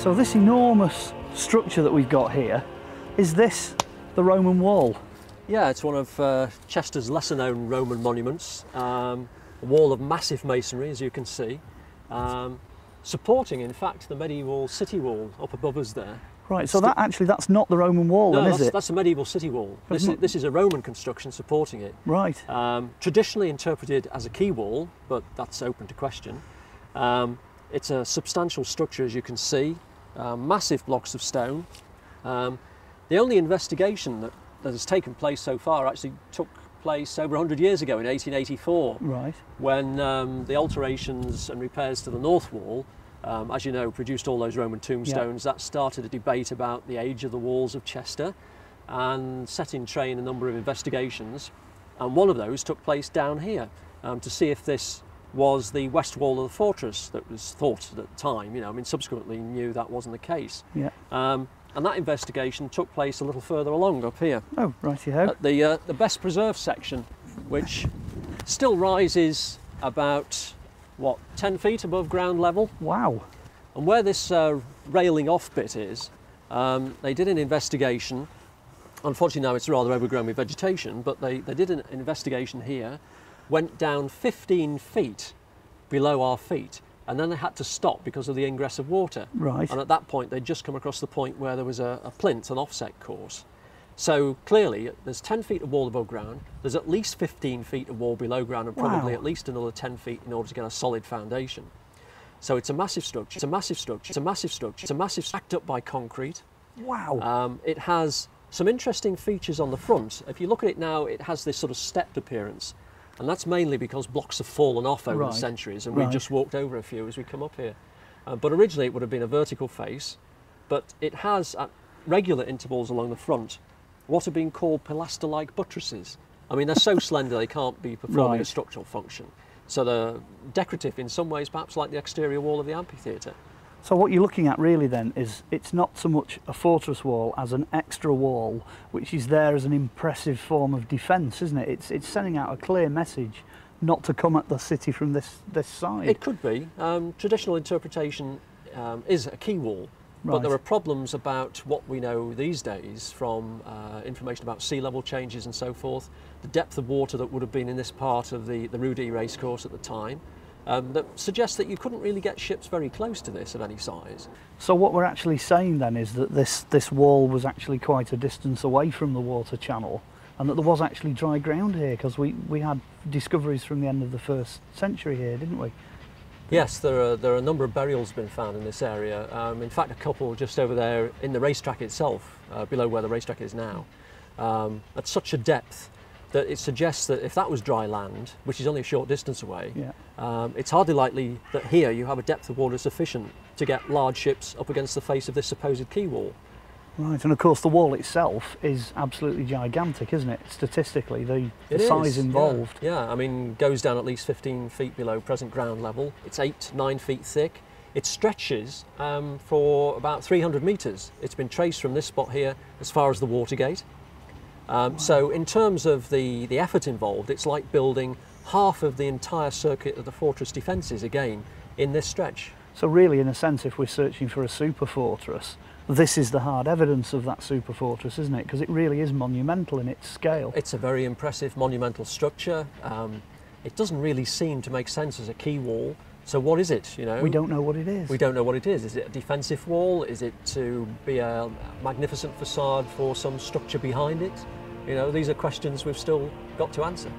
So this enormous structure that we've got here, is this the Roman wall? Yeah, it's one of Chester's lesser known Roman monuments. A wall of massive masonry, as you can see, supporting in fact the medieval city wall up above us there. Right, so that's not the Roman wall, no, then, is it? That's a medieval city wall. This is a Roman construction supporting it. Right. Traditionally interpreted as a quay wall, but that's open to question. It's a substantial structure, as you can see, massive blocks of stone. The only investigation that has taken place so far actually took place over 100 years ago in 1884, right, when the alterations and repairs to the north wall, as you know, produced all those Roman tombstones. That started a debate about the age of the walls of Chester and set in train a number of investigations. And one of those took place down here to see if this was the west wall of the fortress that was thought at the time. You know, I mean, subsequently knew that wasn't the case. Yeah. And that investigation took place a little further along up here. Oh, righty-ho. At the best preserved section, which still rises about, what, 10 feet above ground level. Wow. And where this railing off bit is, they did an investigation. Unfortunately now it's rather overgrown with vegetation, but they did an investigation here, went down 15 feet below our feet, and then they had to stop because of the ingress of water. Right. And at that point they'd just come across the point where there was a plinth, an offset course. So clearly there's 10 feet of wall above ground, there's at least 15 feet of wall below ground, and probably at least another 10 feet in order to get a solid foundation. So it's a massive structure, it's a massive structure, it's a massive structure, it's a massive, stacked up by concrete. Wow. It has some interesting features on the front. If you look at it now, it has this sort of stepped appearance. And that's mainly because blocks have fallen off over the centuries, and we've just walked over a few as we come up here. But originally it would have been a vertical face, but it has, at regular intervals along the front, what are being called pilaster-like buttresses. I mean, they're so slender they can't be performing a structural function. So they're decorative in some ways, perhaps like the exterior wall of the amphitheatre. So what you're looking at really then is it's not so much a fortress wall as an extra wall, which is there as an impressive form of defence, isn't it? It's sending out a clear message not to come at the city from this side. It could be. Traditional interpretation is a quay wall, but there are problems about what we know these days from information about sea level changes and so forth, the depth of water that would have been in this part of the Rudi racecourse at the time. That suggests that you couldn't really get ships very close to this of any size. So what we're actually saying then is that this wall was actually quite a distance away from the water channel, and that there was actually dry ground here, because we had discoveries from the end of the 1st century here, didn't we? Yes, there are a number of burials been found in this area. In fact, a couple just over there in the racetrack itself, below where the racetrack is now, at such a depth that it suggests that if that was dry land, which is only a short distance away, it's hardly likely that here you have a depth of water sufficient to get large ships up against the face of this supposed quay wall. Right, and of course the wall itself is absolutely gigantic, isn't it? Statistically, the size involved. Yeah, I mean, goes down at least 15 feet below present ground level. It's 8-9 feet thick. It stretches for about 300 metres. It's been traced from this spot here as far as the Watergate. So in terms of the effort involved, it's like building half of the entire circuit of the fortress defences again in this stretch. So really, in a sense, if we're searching for a super fortress, this is the hard evidence of that super fortress, isn't it? Because it really is monumental in its scale. It's a very impressive monumental structure. It doesn't really seem to make sense as a quay wall. So what is it, you know? We don't know what it is. We don't know what it is. Is it a defensive wall? Is it to be a magnificent facade for some structure behind it? You know, these are questions we've still got to answer.